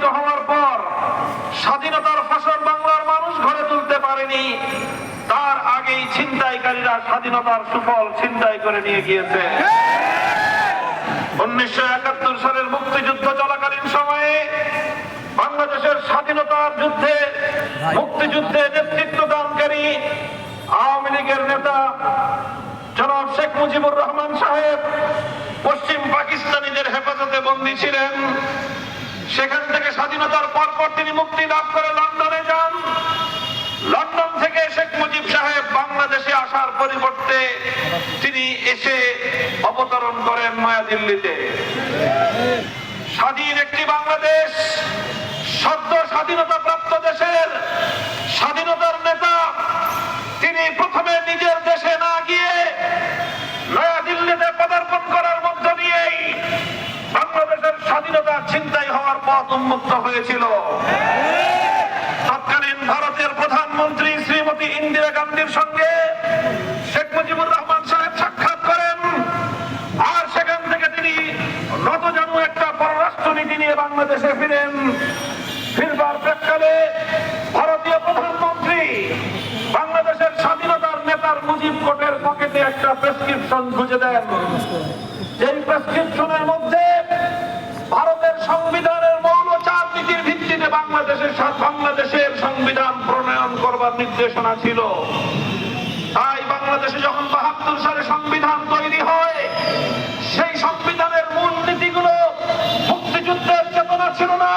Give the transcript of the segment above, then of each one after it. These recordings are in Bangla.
প্রতিষ্ঠিত হওয়ার পর স্বাধীনতার ফসল বাংলার মানুষ ঘরে তুলতে পারেনি, তার আগেই ছিনতাইকারীরা স্বাধীনতার সুফল ছিনতাই করে নিয়ে গিয়েছে। 1971 সালের মুক্তিযুদ্ধ চলাকালীন সময়ে বাংলাদেশের স্বাধীনতার যুদ্ধে মুক্তিযুদ্ধে নেতৃত্ব দানকারী আওয়ামী লীগের নেতা জনাব শেখ মুজিবুর রহমান সাহেব পশ্চিম পাকিস্তানিদের হেফাজতে বন্দী ছিলেন। সেখান থেকে স্বাধীনতার পরপর তিনি মুক্তি লাভ করে লন্ডনে যান। লন্ডন থেকে শেখ মুজিব সাহেব বাংলাদেশে আসার পরিবর্তে তিনি এসে অবতরণ করেন নয়াদিল্লিতে। স্বাধীন একটি বাংলাদেশ, সদ্য স্বাধীনতা প্রাপ্ত দেশের স্বাধীনতার নেতা তিনি প্রথমে নিজের দেশে না গিয়ে নয়াদিল্লিতে পদার্পণ করার মধ্য দিয়েই বাংলাদেশের স্বাধীনতা ছিনতাই হওয়ার পথ উন্মুক্ত হয়েছিল। তৎকালীন ভারতের প্রধানমন্ত্রী শ্রীমতী ইন্দিরা গান্ধীর সঙ্গে শেখ মুজিবুর রহমান সাহেব সাক্ষাৎ করেন, আর সেখান থেকে তিনি নতজানু একটা পররাষ্ট্রনীতি নিয়ে বাংলাদেশে ফিরেন। ফিরবার প্রেক্ষালে ভারতীয় প্রধানমন্ত্রী বাংলাদেশের স্বাধীনতার নেতার মুজিব কোটের পকেটে একটা প্রেসক্রিপশন খুঁজে দেন। যেই প্রেসক্রিপশনের মধ্যে ভারতের সংবিধানের মৌল 4 নীতির ভিত্তিতে বাংলাদেশের সংবিধান প্রণয়ন করবার নির্দেশনা ছিল। তাই বাংলাদেশে যখন 72 সালে সংবিধান তৈরি হয়, সেই সংবিধানের মূল নীতিগুলো মুক্তিযুদ্ধের চেতনা ছিল না।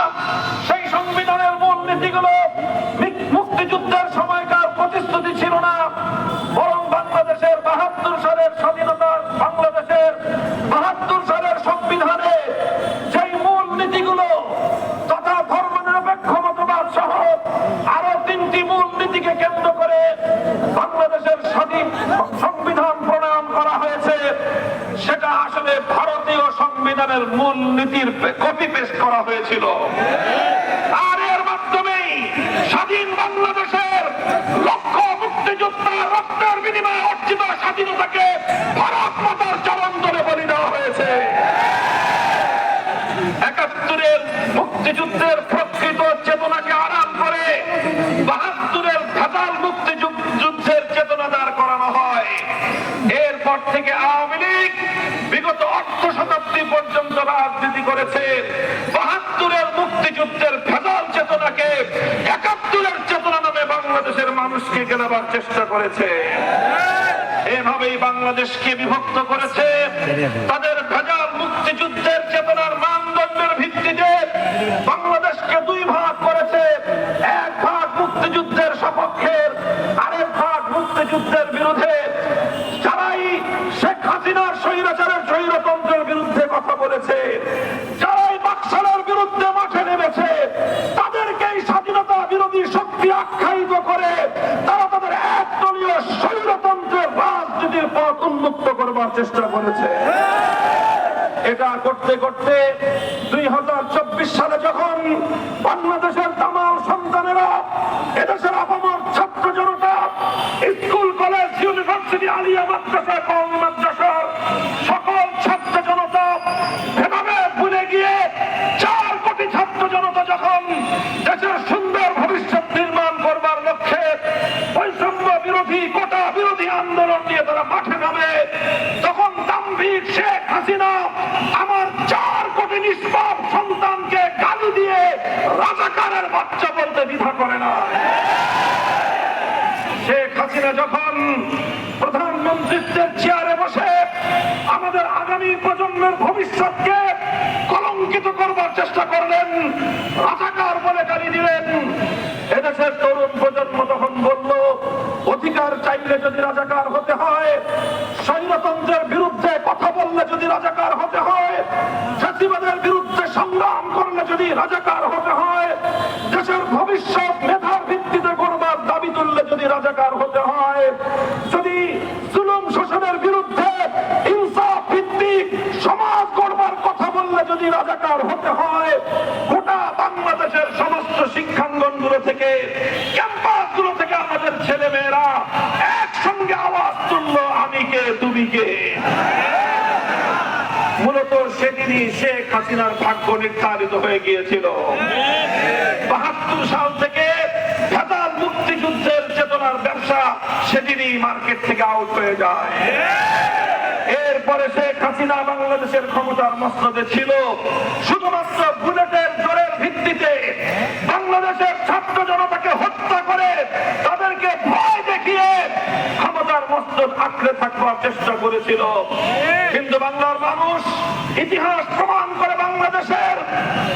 সেই সংবিধানের মূল নীতিগুলো মুক্তিযুদ্ধের সময়কার প্রতিশ্রুতি ছিল না, বরং বাংলাদেশের 72 সালের স্বাধীনতা, বাংলাদেশের 72 সালের সংবিধানে যেই মূল নীতিগুলো তথা ধর্মনিরপেক্ষ মতবাদ সহ আরো 3টি মূল নীতিকে কেন্দ্র করে বাংলাদেশের স্বাধীন সংবিধান প্রণয়ন করা হয়েছে, সেটা আসলে ভারতীয় সংবিধানের মূল নীতির কপি পেস্ট করা হয়েছিল। আর এর মাধ্যমেই স্বাধীন বাংলাদেশের লক্ষ মুক্তিযোদ্ধার রক্তের বিনিময়ে অর্জিত স্বাধীনতাকে ভারত মাতার চরণ ধরে বলি দেওয়া হয়েছে। 71-এর মুক্তিযুদ্ধের প্রকৃত চেতনাকে আড়াল করে 72-এর ভেজাল মুক্তিযুদ্ধের চেতনা দাঁড় করানো হয়। এরপর থেকে আওয়ামী লীগ বিগত অর্ধ শতাব্দী পর্যন্ত রাজনীতি করেছে। 72-এর মুক্তিযুদ্ধের ভেজাল চেতনাকে 71-এর চেতনা নামে বাংলাদেশের মানুষকে কেনাবার চেষ্টা করেছে। এভাবেই বাংলাদেশকে বিভক্ত করেছে। তাদের ভেজাল মুক্তিযুদ্ধের চেতনার মানদণ্ডের ভিত্তিতে বাংলাদেশকে 2 ভাগ করেছে। এক ভাগ মুক্তিযুদ্ধের সপক্ষের, আরেক ভাগ মুক্তিযুদ্ধের বিরুদ্ধে। যারাই শেখ হাসিনার স্বৈরাচারের স্বৈরতন্ত্রের বিরুদ্ধে কথা বলেছে, যারাই বাকশালের বিরুদ্ধে মাঠে নেমেছে, তাদেরকেই স্বাধীনতা বিরোধী শক্তি আখ্যায়িত করে তারা তাদের একদলীয় স্বৈরতন্ত্রের রাজনীতির পথ উন্মুক্ত করবার চেষ্টা করেছে। এটা করতে করতে 2024 সালে যখন বাংলাদেশের তামাম সন্তানেরা, এদেশের আপামর ছাত্র জনতা, স্কুল, কলেজ, ইউনিভার্সিটি, আলিয়া মাদ্রাসা, কওমি মাদ্রাসার সকল ছাত্র জনতা এভাবে ভুলে গিয়ে 4 কোটি ছাত্র জনতা যখন দেশের সুন্দর ভবিষ্যৎ নির্মাণ করবার লক্ষ্যে বৈষম্য বিরোধী, কোটা বিরোধী আন্দোলন নিয়ে তারা মাঠে নামে, তখন দাম্ভিক শেখ হাসিনা আমার 4 কোটি নিষ্পাপ সন্তানকে গালি দিয়ে রাজাকারের বাচ্চা বলতে দ্বিধা করে না। শেখ হাসিনা যখন প্রধানমন্ত্রীত্বের চেয়ারে বসে আমাদের আগামী প্রজন্মের ভবিষ্যৎকে কলঙ্কিত করবার চেষ্টা করলেন, রাজাকার বলে গালি দিলেন, এদেশের তরুণ প্রজন্ম তখন বলল, অধিকার চাইলে যদি রাজাকার হতে হয়, স্বৈরতন্ত্রের বিরুদ্ধে কথা বললে যদি রাজাকার হতে হয়, ফ্যাসিবাদের বিরুদ্ধে সংগ্রাম করলে যদি রাজাকার হতে হয়, দেশের ভবিষ্যৎ মেধার ভিত্তিতে গড়বার দাবি তুললে যদি রাজাকার হতে হয়, যদি জুলুম শোষণের বিরুদ্ধে ইনসাফ ভিত্তিক সমাজ গড়বার কথা বললে যদি রাজাকার হতে হয়, গোটা বাংলাদেশের সমস্ত শিক্ষাঙ্গনগুলো থেকে, ক্যাম্পাসগুলো থেকে আমাদের ছেলে মেয়েরা একসঙ্গে আওয়াজ তুললো, আমি কে তুমি কে। মূলত সেদিনই শেখ হাসিনার ভাগ্য নির্ধারিত হয়ে গিয়েছিল। 72 সাল থেকে ভেজাল মুক্তিযুদ্ধের চেতনার ব্যবসা সেদিনই মার্কেট থেকে আউট হয়ে যায়। এরপরে শেখ হাসিনা বাংলাদেশের ক্ষমতার মসনদে ছিল, শুধুমাত্র বুলেটের জোরের ভিত্তিতে বাংলাদেশের ছাত্র জনতাকে হত্যা করে তাদেরকে ভয় দেখিয়ে ক্ষমতার মসনদ আঁকড়ে থাকবার চেষ্টা করেছিল। কিন্তু বাংলার মানুষ, ইতিহাস প্রমাণ করে বাংলাদেশের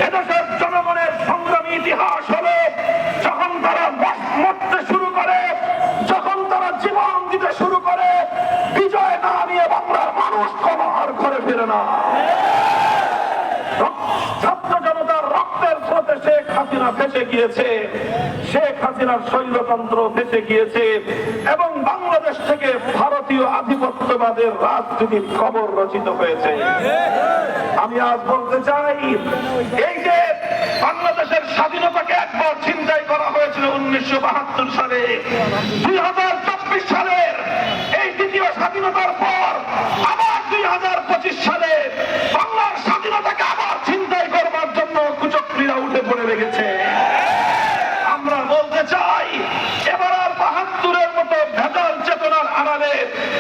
এদেশের জনগণের সংগ্রামী ইতিহাস হলো, যখন তারা মরতে শুরু করে, যখন তারা জীবন দিতে শুরু করে, বিজয় না নিয়ে বাংলার মানুষ কোনো আর ঘরে ফিরে না। ছাত্র জনতার রক্তের স্রোতে শেখ হাসিনা ভেসে গিয়েছে, শেখ হাসিনার স্বৈরতন্ত্র ভেসে গিয়েছে এবং বাংলাদেশ থেকে ভারতীয় আধিপত্যবাদের রাজনীতির কবর রচিত হয়েছে। আমি আজ বলতে চাই, এই যে বাংলাদেশের স্বাধীনতাকে একবার ছিনতাই করা হয়েছিল 1972 সালে, 2024 সালের এই দ্বিতীয় স্বাধীনতার পর আবার 2025 সালে বাংলার স্বাধীনতাকে আবার ছিনতাই করবার জন্য কুচক্রীরা উঠে পড়ে লেগেছে। আমরা বলতে চাই, এবার আর 72-এর মতো ভেজাল চেতনার আড়ালে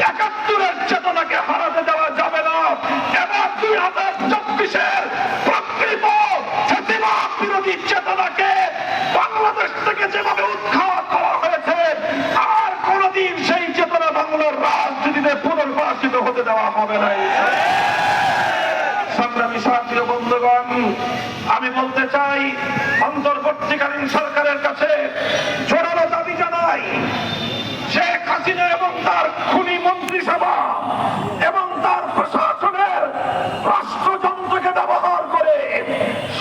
71-এর চেতনাকে হারাতে দেওয়া যাবে না। এবার 2024-এর প্রকৃত ফ্যাসিবাদ বিরোধী চেতনাকে বাংলাদেশ থেকে যেভাবে উৎখাত করা হয়েছে, আর কোনদিন সেই চেতনা বাংলার রাজনীতিতে পুনর্বাসিত হতে দেওয়া হবে না। সংগ্রামী সাথী ও বন্ধুগণ, আমি বলতে চাই, অন্তর্বর্তীকালীন সরকারের কাছে জোরালো দাবি জানাই, শেখ হাসিনা এবং তার খুনি মন্ত্রিসভা এবং তার প্রশাসনের রাষ্ট্রযন্ত্রকে ব্যবহার করে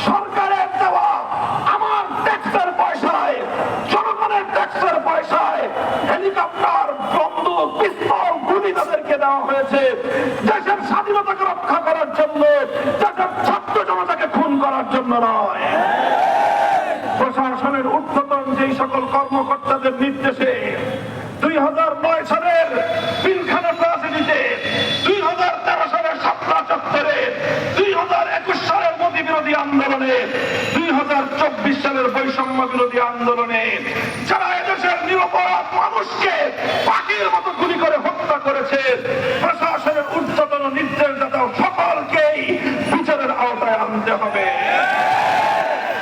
সরকারের দেওয়া আমার ট্যাক্সের পয়সায়, জনগণের ট্যাক্সের পয়সায় হেলিকপ্টার, বন্দুক, পিস্তল, গুলি তাদেরকে দেওয়া হয়েছে দেশের স্বাধীনতাকে রক্ষা করার জন্য, দেশের ছাত্র জনতাকে খুন করার জন্য নয়। প্রশাসনের ঊর্ধ্বতন যেই সকল কর্মকর্তাদের নির্দেশে 2009 সালের পিলখানা ট্রাজেডিতে, 2013 সালের শাপলা চত্বরে, 2021 সালের মোদী বিরোধী আন্দোলনে, 2024 সালের বৈষম্য বিরোধী আন্দোলনে যারা এদেশের নিরপরাধ মানুষকে পাখির মতো গুলি করে হত্যা করেছে, প্রশাসনের ঊর্ধ্বতন নির্দেশদাতা সকলকেই বিচারের আওতায় আনতে হবে।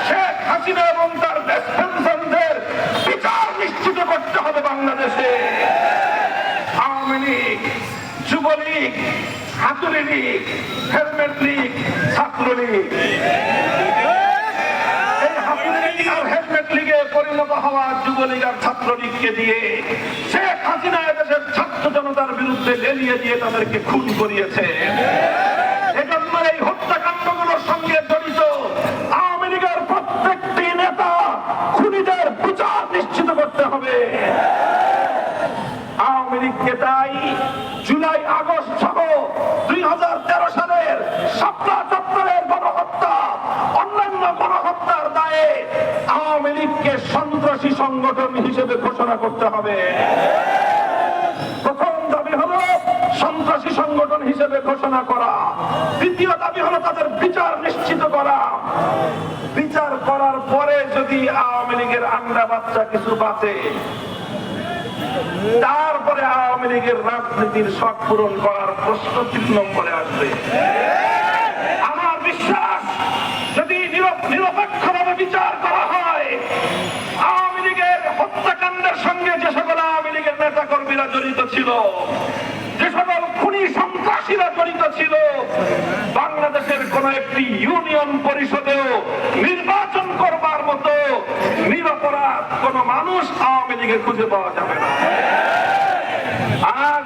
শেখ হাসিনা এবং তার দেশপ্রেমীদের বিচার নিশ্চিত করতে হবে বাংলাদেশে। আওয়ামী লীগ, যুবলীগ, হাতুড়ি লীগ, হেলমেট লীগ, ছাত্রলীগ, এই হাতুড়ি লীগ আর হেলমেট লীগে পরিণত হওয়া যুবলীগ আর ছাত্রলীগকে দিয়ে শেখ হাসিনা এদেশের ছাত্র জনতার বিরুদ্ধে লেলিয়ে দিয়ে তাদেরকে খুন করিয়েছে। এজন্য এই হত্যাকাণ্ডগুলোর সঙ্গে জড়িত আওয়ামী লীগের প্রত্যেকটি নেতা, খুনিদের বিচার নিশ্চিত করতে হবে। আওয়ামী লীগকে তাই জুলাই, আগস্ট সহ 2013 সালের শাপলা চত্বরের গণহত্যা, অন্যান্য গণহত্যার দায়ে আওয়ামী লীগকে সন্ত্রাসী সংগঠন হিসেবে ঘোষণা করতে হবে। প্রথম দাবি হলো সন্ত্রাসী সংগঠন হিসেবে ঘোষণা করা। দ্বিতীয় দাবি হলো তাদের বিচার নিশ্চিত করা। বিচার করার পরে যদি আওয়ামী লীগের আন্ডা বাচ্চা কিছু বাঁচে, তারপরে আওয়ামী লীগের রাজনীতির শখ পূরণ করার প্রশ্ন 3 নম্বরে আসবে। আমার বিশ্বাস, যদি নিরপেক্ষভাবে বিচার করা হয়, আওয়ামী লীগের হত্যাকাণ্ডের সঙ্গে যে সকল আওয়ামী লীগের নেতা কর্মীরা জড়িত ছিল, যে সকল খুনি সন্ত্রাসীরা জড়িত ছিল, বাংলাদেশের কোন একটি ইউনিয়ন পরিষদেও নির্বাচন করবার মতো নিরপরাধ কোন মানুষ আওয়ামী লীগে খুঁজে পাওয়া যাবে না। আর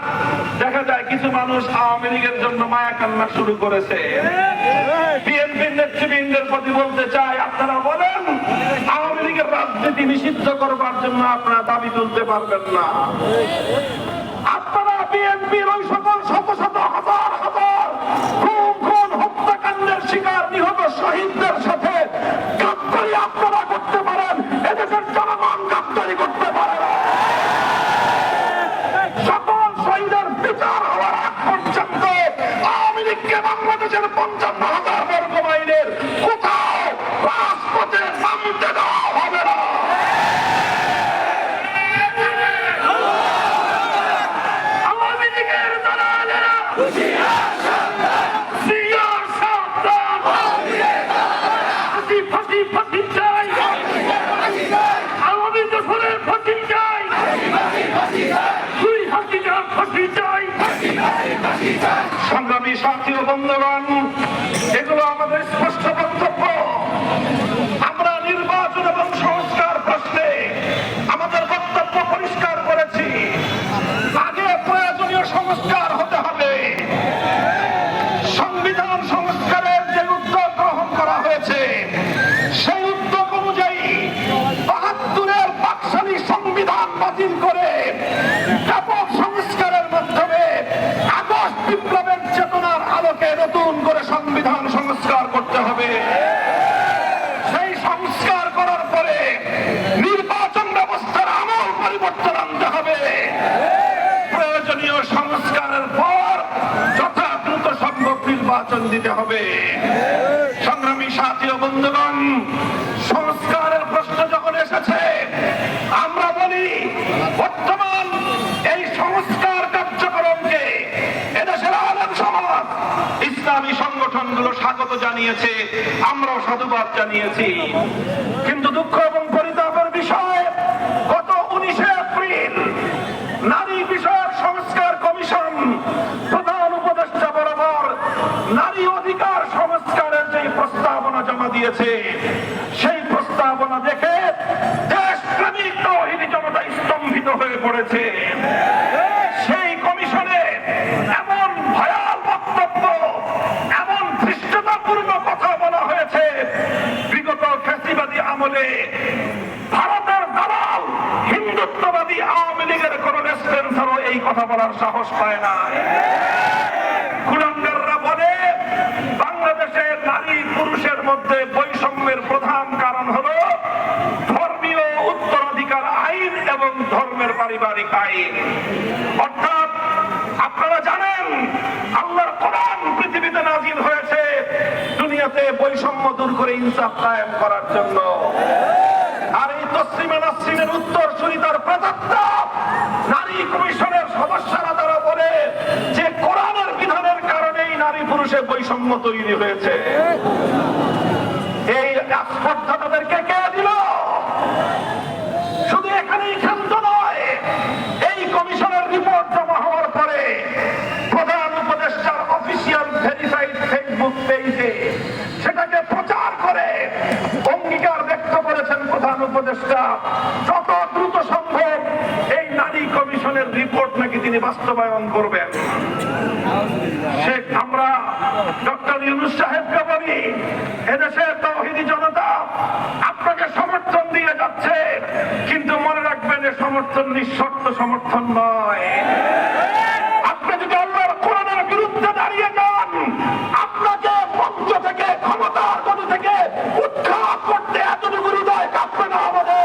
দেখা যায় কিছু মানুষ আওয়ামী লীগের জন্য মায়া কান্না শুরু করেছে। বিএনপির নেতৃবৃন্দের প্রতি বলতে চাই, আপনারা বলেন আওয়ামী লীগের রাজনীতি নিষিদ্ধ করবার জন্য আপনারা দাবি তুলতে পারবেন না। আপনারা বিএনপির ওই সকল শত শত হাজার হাজার খুন হত্যাকাণ্ডের শিকার নিহত শহীদদের সাথে গাদ্দারি আপনারা করতে পারেন, এদেশের জনগণ গাদ্দারি করতে পারে। সকল শহীদের বিচার হওয়ার আগ পর্যন্ত আওয়ামী লীগকে বাংলাদেশের 55,000 বর্গ মাইলের কোথাও রাজপথে নামতে দেওয়া হবে ফাঁসি ফাঁসি চাই, আওয়ামী দখলের ফাঁসি চাই, দুই হাসিনার ফাঁসি চাই। সংগ্রামী সাথী ও বন্ধুগণ, এগুলো আমাদের স্পষ্ট বক্তব্য। আমরা নির্বাচন এবং সংস্কার প্রশ্নে আমাদের বক্তব্য পরিষ্কার করেছি। আগে প্রয়োজনীয় সংস্কার হতে হবে। সংবিধান সংস্কারের যে উদ্যোগ গ্রহণ করা হয়েছে, সেই উদ্যোগ অনুযায়ী ৭২-এর বাকশালী সংবিধান বাতিল করে ব্যাপক সংস্কারের মাধ্যমে আগস্ট বিপ্লবের চেতনার আলোকে নতুন করে সংবিধান সংস্কার করতে হবে। সেই সংস্কার করার পরে নির্বাচন ব্যবস্থার আমূল পরিবর্তন আনতে হবে। প্রয়োজনীয় সংস্কারের পর যথা দ্রুত সম্ভব নির্বাচন দিতে হবে। সংগ্রামী সাথী ও বন্ধুগণ, সংস্কারের প্রশ্ন যখন এসেছে, আমরা বলি বর্তমান এই সংস্কার কার্যক্রমকে এদেশের আলেম সমাজ, ইসলামী সংগঠনগুলো স্বাগত জানিয়েছে, আমরাও সাধুবাদ জানিয়েছি। কিন্তু দুঃখ এবং পরিতাপের বিষয়, গত 19শে এপ্রিল নারী বিষয়ক সংস্কার কমিশন প্রধান উপদেষ্টা বরাবর নারী অধিকার সংস্কারের যে প্রস্তাবনা জমা দিয়েছে, সেই প্রস্তাবনা দেখে দেশপ্রেমিক তৌহিদি জনতা স্তম্ভিত হয়ে পড়েছে। সেই কমিশনে এমন ভয়াল বক্তব্য, এমন ধৃষ্টতাপূর্ণ কথা বলা হয়েছে, বিগত ফ্যাসিবাদী আমলে ভারতের দালাল হিন্দুত্ববাদী আওয়ামী লীগের কোন রেসপেন্সারও এই কথা বলার সাহস পায় না। কুলাঙ্গাররা বলে বাংলাদেশের নারী পুরুষের মধ্যে বৈষম্যের প্রধান কারণ হলো ধর্মীয় উত্তরাধিকার আইন এবং ধর্মের পারিবারিক আইন। অর্থাৎ আপনারা জানেন, আল্লাহর কোরআন পৃথিবীতে নাজিল হয়েছে দুনিয়াতে বৈষম্য দূর করে ইনসাফ কায়েম করার জন্য। আর এই তসলিমা নাসরিনের উত্তরসূরি তার প্রেতাত্মা নারী কমিশনের সদস্যরা তারা বলে যে কোরআনের বিধানের কারণেই নারী পুরুষে বৈষম্য তৈরি হয়েছে। এই স্পর্ধা তাদেরকে কে দিল? শুধু এখানেই ক্ষান্ত নয়, এই কমিশনের রিপোর্ট জমা হওয়ার পরে প্রধান উপদেষ্টার অফিসিয়াল ভেরিফাইড ফেসবুক পেজে সেটাকে প্রচার করে অঙ্গীকার ব্যক্ত করেছেন প্রধান উপদেষ্টা যত দ্রুত সম্ভব এই নারী কমিশনের রিপোর্ট নাকি তিনি বাস্তবায়ন করবেন। আমরা ডক্টর ইউনূস সাহেবকে বলি, এদেশের তাওহীদি জনতা আপনাকে সমর্থন দিয়ে যাচ্ছে, কিন্তু মনে রাখবেন এ সমর্থন নিঃশর্ত সমর্থন নয়। আপনি যদি আল্লাহর কোরআনের বিরুদ্ধে দাঁড়িয়ে যান, আপনাকে মঞ্চ থেকে, ক্ষমতার গদি থেকে উৎখাত করতে এতটুকু হৃদয় কাঁপবে না আমাদের।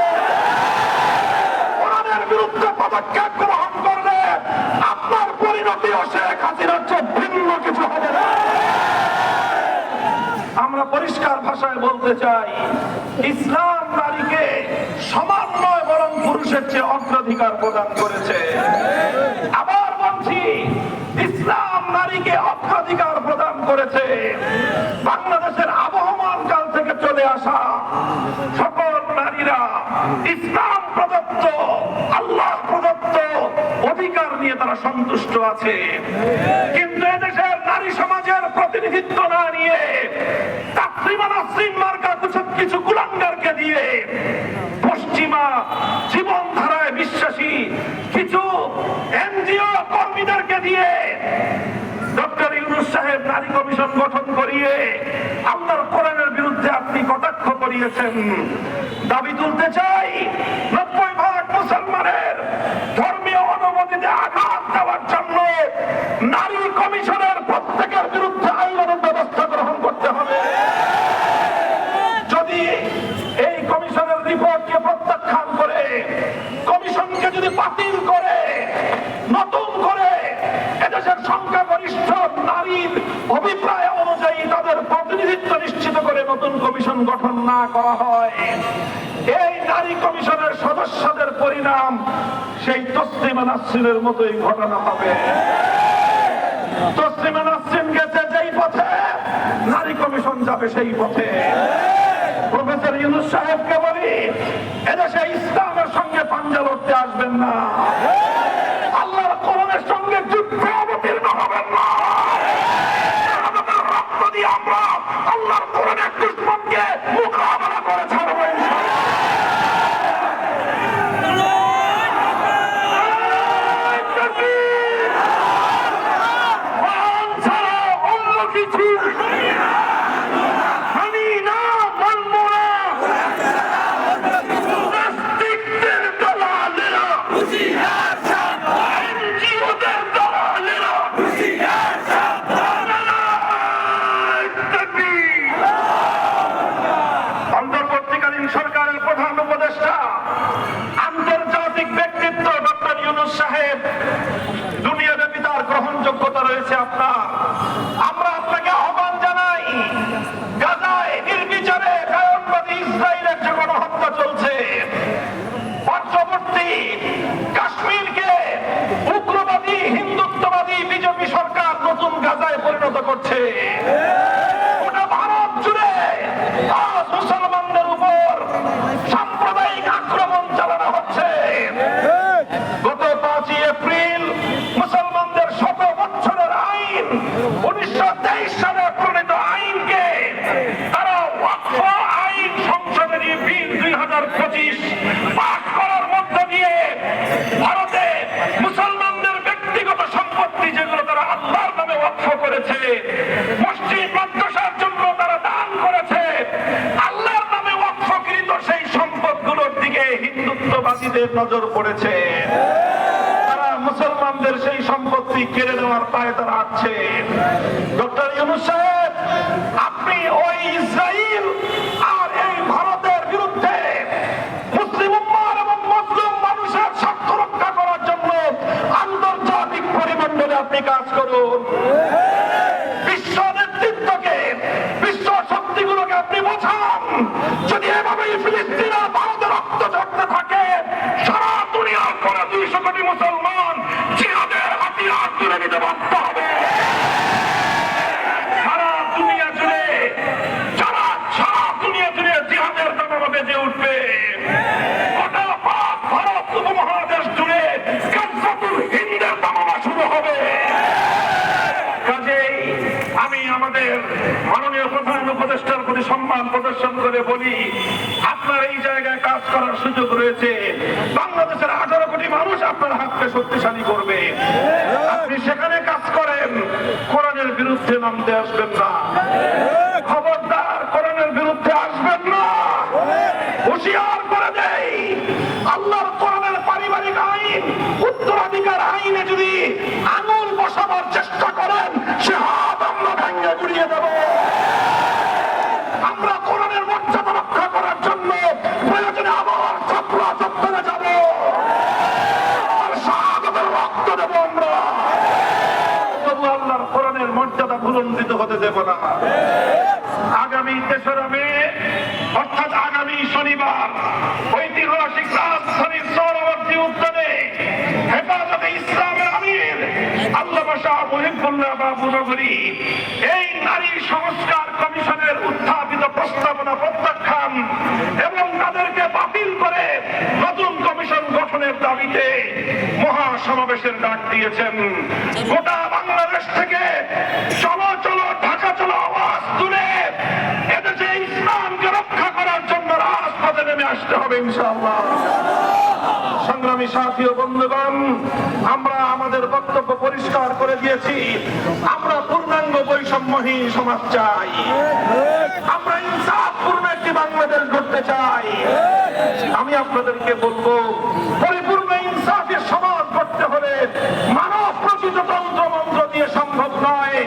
কোরআনের বিরুদ্ধে পদক্ষেপ গ্রহণ করলে আপনার পরিণতিও শেখ হাসিনার চেয়ে ভিন্ন কিছু হবে না। আমরা পরিষ্কার ভাষায় বলতে চাই, ইসলাম নারীকে সমান নয় বরং পুরুষের চেয়ে অগ্রাধিকার প্রদান করেছে। আবার বলছি, ইসলাম নারীকে অগ্রাধিকার প্রদান করেছে। বাংলাদেশের আবহমান কাল থেকে চলে আসা সকল নারীরা ইসলাম প্রদত্ত, আল্লাহ প্রদত্ত অধিকার নিয়ে তারা সন্তুষ্ট আছে। কিন্তু এদেশের নারী সমাজের প্রতিনিধিত্ব না নিয়ে তাসলিমা নাসরিন মার্কা কিছু কুলাঙ্গারকে দিয়ে, পশ্চিমা জীবনধারায় বিশ্বাসী কিছু এনজিও কর্মীদেরকে দিয়ে ডক্টর ইউনূস সাহেব নারী কমিশন গঠন করিয়ে আল্লাহর কোরআনের বিরুদ্ধে আপনি কটাক্ষ করিয়েছেন। দাবি তুলতে চাই, 90% মুসলমানের ধর্মীয় অনুমতিতে আঘাত দেওয়ার জন্য নারী কমিশনের প্রত্যেকের বিরুদ্ধে আইনানুগ ব্যবস্থা গ্রহণ করতে হবে। যদি এই কমিশনের রিপোর্টকে প্রত্যাখ্যান করে, কমিশনকে যদি বাতিল করে, নতুন করে এদেশের সংখ্যাগরিষ্ঠ নারীর অভিপ্রায় অনুযায়ী তাদের প্রতিনিধিত্ব নিশ্চিত করে নতুন কমিশন গঠন না করা হয়, এই নারী কমিশনের সদস্যদের পরিণাম সেই তসলিমা নাসরিনের মতোই ঘটনা হবে। তসলিমা নাসরিন গেছে যেই পথে, নারী কমিশন যাবে সেই পথে। প্রফেসর ইউনূস সাহেবকে বলি, এদেশে ইসলামের সঙ্গে পাঞ্জা লড়তে আসবেন না, আল্লাহর কোরআনের সঙ্গে যুদ্ধে অবতীর্ণ হবেন না। আমাদের রক্ত দিয়ে আমরা আল্লাহর কোরআনের দুশমনকে মোকাবেলা করে ছাড়বো ইনশাআল্লাহ। অন্তর্বর্তীকালীন সরকারের প্রধান উপদেষ্টা আন্তর্জাতিক ব্যক্তিত্ব ডক্টর ইউনূস সাহেব, দুনিয়াব্যাপী তার গ্রহণযোগ্যতা রয়েছে আপনার। আমরা আপনাকে আহ্বান জানাই, গাজায় নির্বিচারে কায়রনবাদী ইসরায়েলের যে গণহত্যা চলছে, পার্শ্ববর্তী কাশ্মীরকে উগ্রবাদী হিন্দুত্ববাদী বিজেপি সরকার নতুন গাজায় পরিণত করছে। গোটা ভারত জুড়ে আজ মুসলমানদের উপর সাম্প্রদায়িক আক্রমণ চালানো হচ্ছে। গত 5ই এপ্রিল মুসলমানদের 100 বছরের আইন, 1923 সালে প্রণীত আইনকে তারা ওয়াকফ আইন সংশোধনী বিল 2025 পাস করার মধ্য দিয়ে ভারতে মুসলমানদের ব্যক্তিগত সম্পত্তি, যেগুলো তারা আল্লাহর নামে ওয়াকফ করেছে, মসজিদ মাদ্রাসার জন্য তারা দান করেছে, আল্লাহর নামে ওয়াকফকৃত সেই সম্পদগুলোর দিকে হিন্দুত্ববাদীদের নজর পড়েছে। তারা মুসলমানদের সেই সম্পত্তি কেড়ে নেওয়ার পায়ে তারা আছে। ডক্টর ইউনূস সাহেব, আপনি ওই ইসরায়েল আর এই ভারতের বিরুদ্ধে মুসলিম উম্মাহর এবং মুসলিম মানুষের স্বার্থ রক্ষা করার জন্য আন্তর্জাতিক পরিমণ্ডলে আপনি কাজ করুন। বিশ্ব নেতৃত্বকে, বিশ্ব শক্তিগুলোকে আপনি বোঝান, যদি এভাবেই ফিলিস্তিন আর ভারতে রক্ত ঝরতে থাকে, সারা দুনিয়ার পরে 200 কোটি মুসলমান জিহাদের হাতিয়ার তুলে নিতে বাধ্য হবে। সারা দুনিয়া জুড়ে জিহাদের দামামা বেজে উঠবে। গোটা পাক ভারত উপমহাদেশ জুড়ে গাজওয়াতুল হিন্দের দামামা শুরু হবে। কাজেই আমি আমাদের মাননীয় প্রধান উপদেষ্টার প্রতি সম্মান প্রদর্শন করে বলি, আপনার এই জায়গায় কাজ করার সুযোগ রয়েছে। বাংলাদেশের 18 কোটি মানুষ আপনার হাতকে শক্তিশালী করবে। আপনি সেখানে কাজ করেন, কোরআনের বিরুদ্ধে নামতে আসবেন না। খবরদার, কোরআনের বিরুদ্ধে আসবেন না। হুঁশিয়ার করে দেই, আল্লাহর কোরআনের পারিবারিক আইন, উত্তরাধিকার আইনে যদি আঙুল বসাবার চেষ্টা করেন, সে হাত আমরা ভেঙে গুড়িয়ে দেব। আমরা কোরআনের মর্যাদা রক্ষা করার জন্য প্রয়োজনে আবার ছাত্রা চত্বরে যাব, আর শাহাদাতের রক্ত দেব আমরা। তবু আল্লাহর কোরআনের মর্যাদা ভুলণ্ডিত হতে দেব না। আগামী 3রা মে অর্থাৎ আগামী শনিবার ঐতিহাসিক রাজধানীর সৌরবর্তী উদ্যানে হেফাজতে ইসলামের আমির আল্লামা শাহ মুহিবুল্লাহ বাবু নগরী এই নারী সংস্কার কমিশনের উত্থাপিত প্রস্তাবনা প্রত্যাখ্যান এবং তাদেরকে বাতিল করে নতুন কমিশন গঠনের দাবিতে মহাসমাবেশের ডাক দিয়েছেন। গোটা বাংলাদেশ থেকে চলো চলো ঢাকা চলো আওয়াজ তুলে এদেশে ইসলামকে রক্ষা করার জন্য রাজপথে নেমে আসতে হবে ইনশাআল্লাহ। সংগ্রামী সাথী ও বন্ধুগণ, আমরা আমাদের বক্তব্য পরিষ্কার করে দিয়েছি। আমরা পূর্ণাঙ্গ বৈষম্যহীন সমাজ চাই। আমরা ইনসাফপূর্ণ একটি বাংলাদেশ গড়তে চাই। আমি আপনাদেরকে বলবো, পরিপূর্ণ ইনসাফের সমাজ গড়তে হলে মানব প্রচিত তন্ত্র মন্ত্র দিয়ে সম্ভব নয়।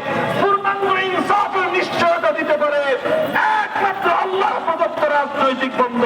পূর্ণাঙ্গ ইনসাফের নিশ্চয়তা দিতে পারে একমাত্র আল্লাহ প্রদত্ত রাজনৈতিক বন্ধ